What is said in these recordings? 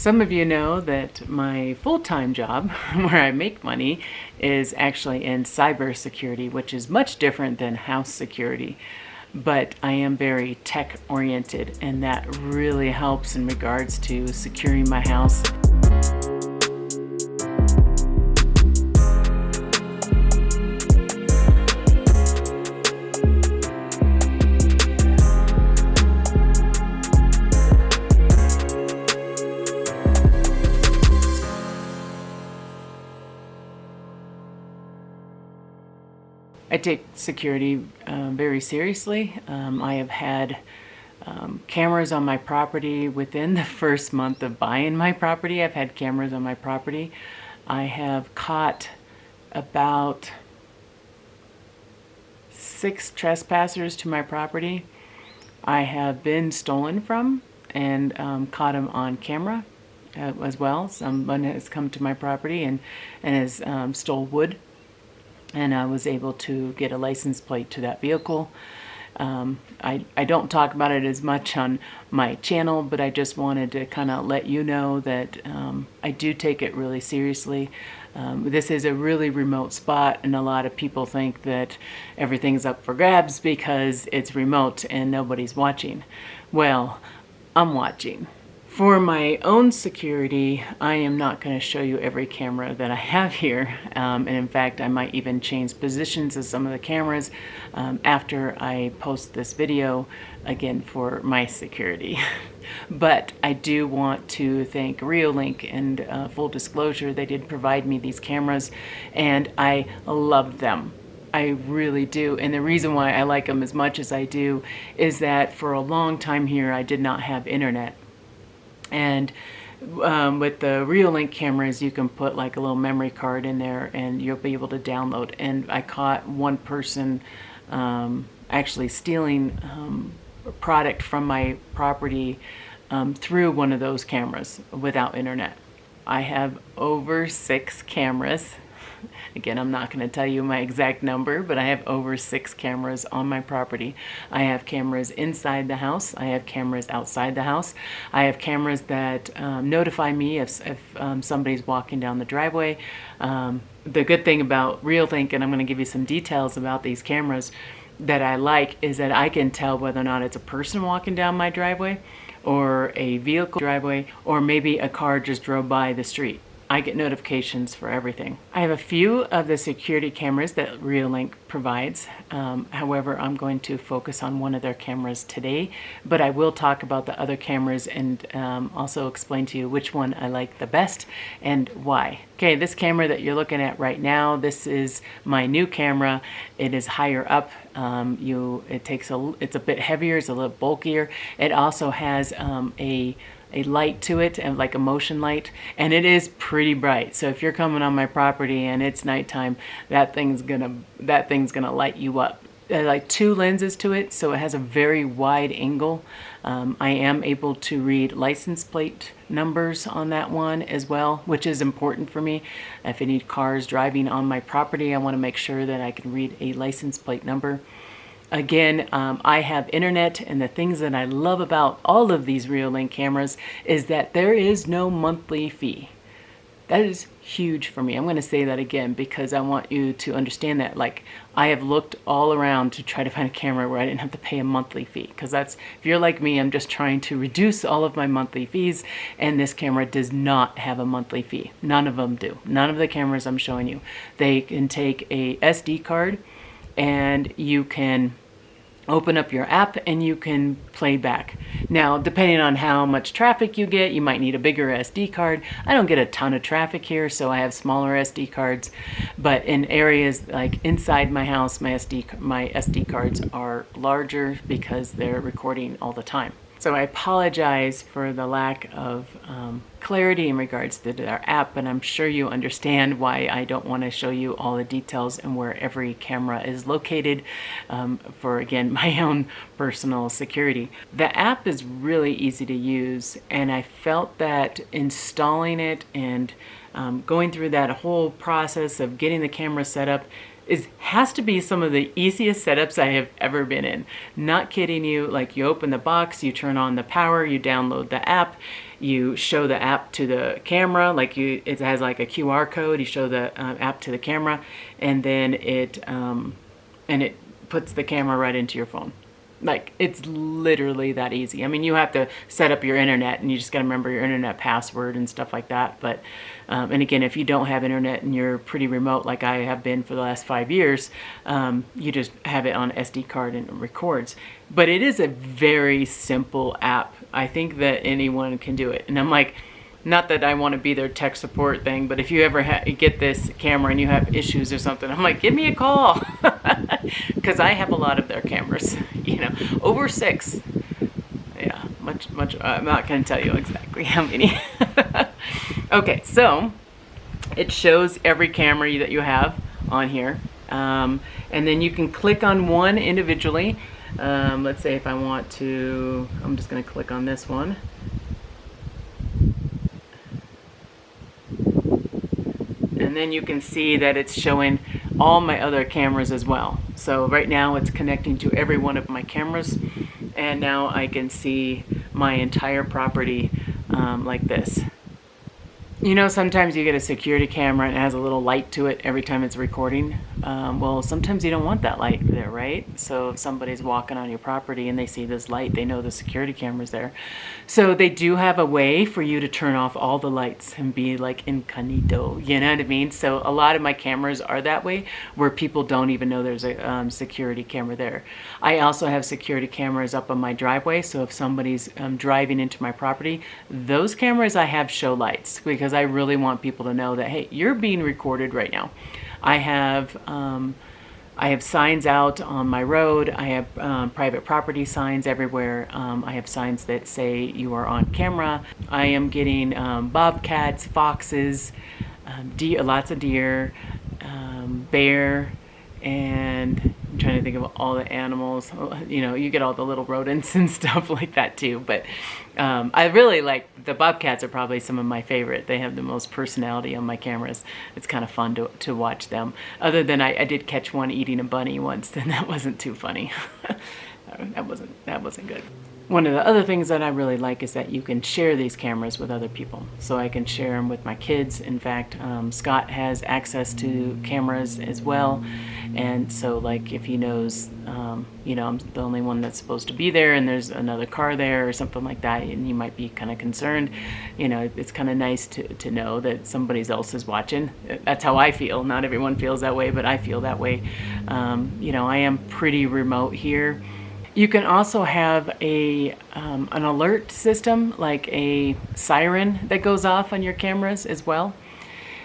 Some of you know that my full-time job, where I make money, is actually in cybersecurity, which is much different than house security. But I am very tech-oriented, and that really helps in regards to securing my house. I take security very seriously. I have had cameras on my property within the first month of buying my property. I've had cameras on my property. I have caught about 6 trespassers to my property. I have been stolen from and caught them on camera as well. Someone has come to my property and has stole wood, and I was able to get a license plate to that vehicle. I don't talk about it as much on my channel, but I just wanted to kind of let you know that I do take it really seriously. This is a really remote spot, and a lot of people think that everything's up for grabs because it's remote and nobody's watching. Well, I'm watching. For my own security, I am not going to show you every camera that I have here. And in fact, I might even change positions of some of the cameras after I post this video, again, for my security. But I do want to thank Reolink, and full disclosure, they did provide me these cameras, and I love them. I really do. And the reason why I like them as much as I do is that for a long time here, I did not have internet. And with the Reolink cameras, you can put like a little memory card in there and you'll be able to download. And I caught one person actually stealing a product from my property through one of those cameras without internet. I have over 6 cameras. Again, I'm not going to tell you my exact number, but I have over 6 cameras on my property. I have cameras inside the house. I have cameras outside the house. I have cameras that notify me if somebody's walking down the driveway. The good thing about Reolink, and I'm going to give you some details about these cameras that I like, is that I can tell whether or not it's a person walking down my driveway or a vehicle driveway, or maybe a car just drove by the street. I get notifications for everything. I have a few of the security cameras that Reolink provides. However, I'm going to focus on one of their cameras today, but I will talk about the other cameras and also explain to you which one I like the best and why. Okay, this camera that you're looking at right now, this is my new camera. It is higher up. It's a bit heavier, it's a little bulkier. It also has a light to it, and like a motion light, and it is pretty bright. So if you're coming on my property and it's nighttime, that thing's gonna light you up. Like 2 lenses to it, so it has a very wide angle. I am able to read license plate numbers on that one as well, which is important for me. If any cars driving on my property, I want to make sure that I can read a license plate number. Again, I have internet, and the things that I love about all of these Reolink cameras is that there is no monthly fee. That is huge for me. I'm going to say that again because I want you to understand that. Like, I have looked all around to try to find a camera where I didn't have to pay a monthly fee, because that's, if you're like me, I'm just trying to reduce all of my monthly fees, and this camera does not have a monthly fee. None of them do. None of the cameras I'm showing you. They can take a SD card, and you can open up your app and you can play back. Now, depending on how much traffic you get, you might need a bigger SD card. I don't get a ton of traffic here, so I have smaller SD cards. But in areas like inside my house, my SD cards are larger because they're recording all the time. So I apologize for the lack of clarity in regards to their app, and I'm sure you understand why I don't want to show you all the details and where every camera is located for, again, my own personal security. The app is really easy to use, and I felt that installing it and going through that whole process of getting the camera set up has to be some of the easiest setups I have ever been in. Not kidding you. Like, you open the box, you turn on the power, you download the app, you show the app to the camera, like it has like a QR code. You show the app to the camera, and then it puts the camera right into your phone. Like, it's literally that easy. I mean, you have to set up your internet, and you just got to remember your internet password and stuff like that. But, and again, if you don't have internet and you're pretty remote, like I have been for the last 5 years, you just have it on SD card and it records. But it is a very simple app. I think that anyone can do it. And I'm like, not that I want to be their tech support thing, but if you ever get this camera and you have issues or something, I'm like, give me a call. Because I have a lot of their cameras, you know, over 6. Yeah, much, I'm not going to tell you exactly how many. Okay, so it shows every camera that you have on here. And then you can click on one individually. Let's say if I want to, I'm just going to click on this one. And then you can see that it's showing all my other cameras as well. So right now it's connecting to every one of my cameras, and now I can see my entire property like this. You know, sometimes you get a security camera and it has a little light to it every time it's recording. Well, sometimes you don't want that light there, right? So if somebody's walking on your property and they see this light, they know the security camera's there. So they do have a way for you to turn off all the lights and be like incognito, you know what I mean? So a lot of my cameras are that way, where people don't even know there's a security camera there. I also have security cameras up on my driveway, so if somebody's driving into my property, those cameras I have show lights, because I really want people to know that, hey, you're being recorded right now. I have signs out on my road. I have private property signs everywhere. I have signs that say you are on camera. I am getting bobcats, foxes, lots of deer, bear, and I'm trying to think of all the animals. You know, you get all the little rodents and stuff like that too. But I really like the bobcats. Are probably some of my favorite. They have the most personality on my cameras. It's kind of fun to watch them. Other than I did catch one eating a bunny once, and that wasn't too funny. that wasn't good. One of the other things that I really like is that you can share these cameras with other people. So I can share them with my kids. In fact, Scott has access to cameras as well. And so like if he knows, you know, I'm the only one that's supposed to be there and there's another car there or something like that, and you might be kind of concerned, you know, it's kind of nice to know that somebody else is watching. That's how I feel. Not everyone feels that way, but I feel that way. You know, I am pretty remote here. You can also have an alert system, like a siren that goes off on your cameras as well.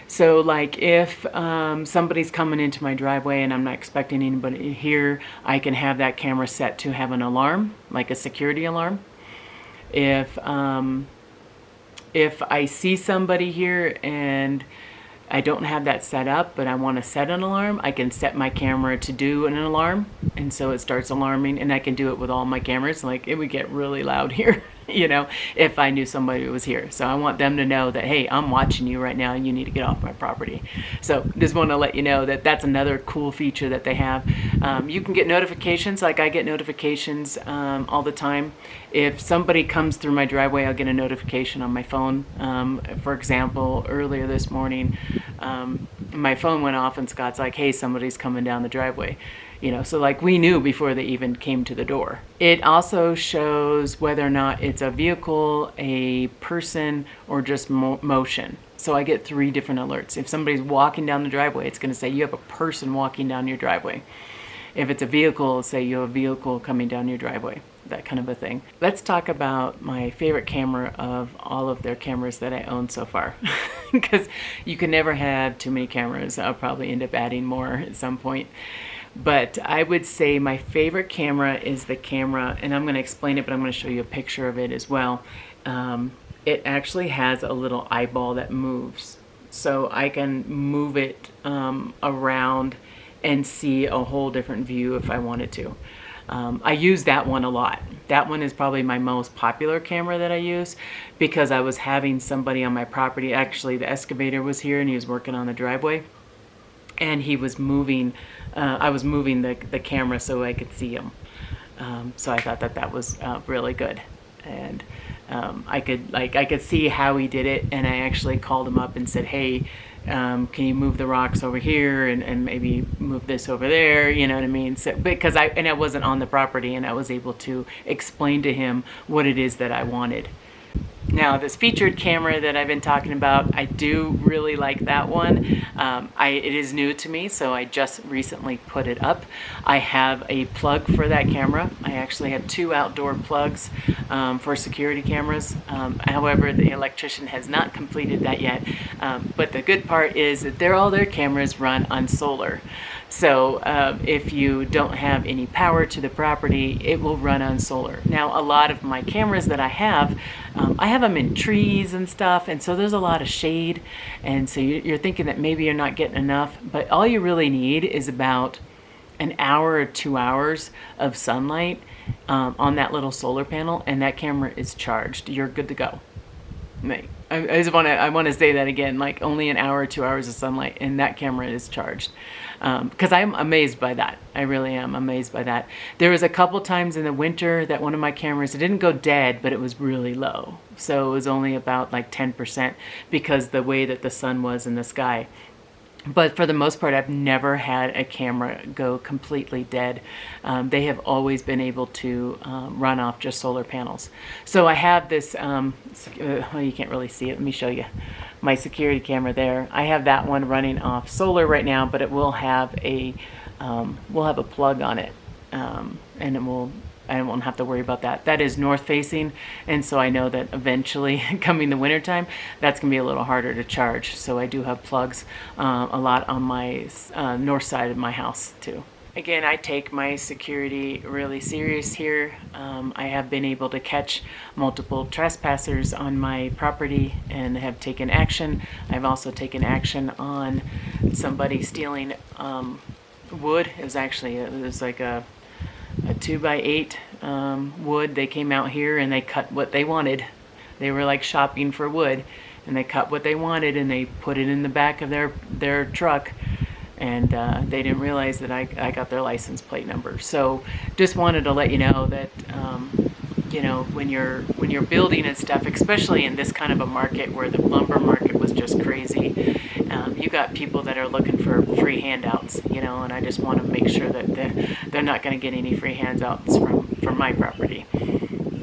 So like if somebody's coming into my driveway and I'm not expecting anybody here, I can have that camera set to have an alarm, like a security alarm. If I see somebody here and I don't have that set up, but I want to set an alarm, I can set my camera to do an alarm, and so it starts alarming, and I can do it with all my cameras. Like, it would get really loud here, you know, if I knew somebody was here. So I want them to know that, hey, I'm watching you right now and you need to get off my property. So just want to let you know that that's another cool feature that they have. You can get notifications, like I get notifications all the time. If somebody comes through my driveway, I'll get a notification on my phone. For example, earlier this morning, my phone went off and Scott's like, hey, somebody's coming down the driveway. You know, so like we knew before they even came to the door. It also shows whether or not it's a vehicle, a person, or just motion. So I get 3 different alerts. If somebody's walking down the driveway, it's going to say you have a person walking down your driveway. If it's a vehicle, it'll say you have a vehicle coming down your driveway. That kind of a thing. Let's talk about my favorite camera of all of their cameras that I own so far. Because you can never have too many cameras. I'll probably end up adding more at some point. But I would say my favorite camera is the camera, and I'm going to explain it, but I'm going to show you a picture of it as well. It actually has a little eyeball that moves. So I can move it around and see a whole different view if I wanted to. I use that one a lot. That one is probably my most popular camera that I use, because I was having somebody on my property. Actually, the excavator was here and he was working on the driveway, and he was moving, I was moving the camera so I could see him. So I thought that was really good. And I could see how he did it, and I actually called him up and said, hey, can you move the rocks over here and maybe move this over there, you know what I mean? So because I wasn't on the property, and I was able to explain to him what it is that I wanted. Now, this featured camera that I've been talking about, I do really like that one. It is new to me, so I just recently put it up. I have a plug for that camera. I actually have 2 outdoor plugs for security cameras. However, the electrician has not completed that yet. But the good part is that all their cameras run on solar. So if you don't have any power to the property, it will run on solar. Now, a lot of my cameras that I have them in trees and stuff, and so there's a lot of shade, and so you're thinking that maybe you're not getting enough, but all you really need is about an hour or 2 hours of sunlight on that little solar panel, and that camera is charged. You're good to go. I want to say that again, like only an hour or 2 hours of sunlight and that camera is charged. Because I'm amazed by that. I really am amazed by that. There was a couple times in the winter that one of my cameras, it didn't go dead, but it was really low. So it was only about like 10% because the way that the sun was in the sky. But for the most part, I've never had a camera go completely dead. They have always been able to run off just solar panels. So I have this, well, you can't really see it. Let me show you my security camera there. I have that one running off solar right now, but it will have a, we'll have a plug on it, and I won't have to worry about that. That is north facing, and so I know that eventually coming the winter time, that's gonna be a little harder to charge. So I do have plugs a lot on my north side of my house too. Again, I take my security really serious here. I have been able to catch multiple trespassers on my property and have taken action. I've also taken action on somebody stealing wood. It was like a 2x8 wood. They came out here and they cut what they wanted. They were like shopping for wood, and they cut what they wanted and they put it in the back of their truck, and they didn't realize that I got their license plate number. So just wanted to let you know that you know, when you're building and stuff, especially in this kind of a market where the lumber market was just crazy, you got people that are looking for free handouts, you know, and I just want to make sure that they're not going to get any free handouts from my property.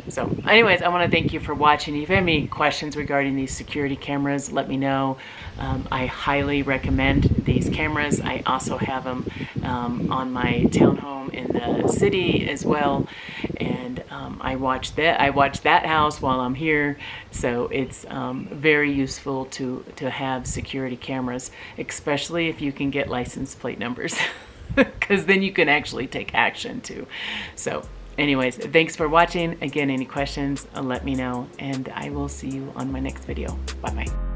So anyways, I want to thank you for watching. If you have any questions regarding these security cameras, let me know. I highly recommend these cameras. I also have them on my townhome in the city as well, and I watch that house while I'm here. So it's very useful to have security cameras, especially if you can get license plate numbers, because then you can actually take action too. So anyways, thanks for watching. Again, any questions, let me know, and I will see you on my next video. Bye-bye.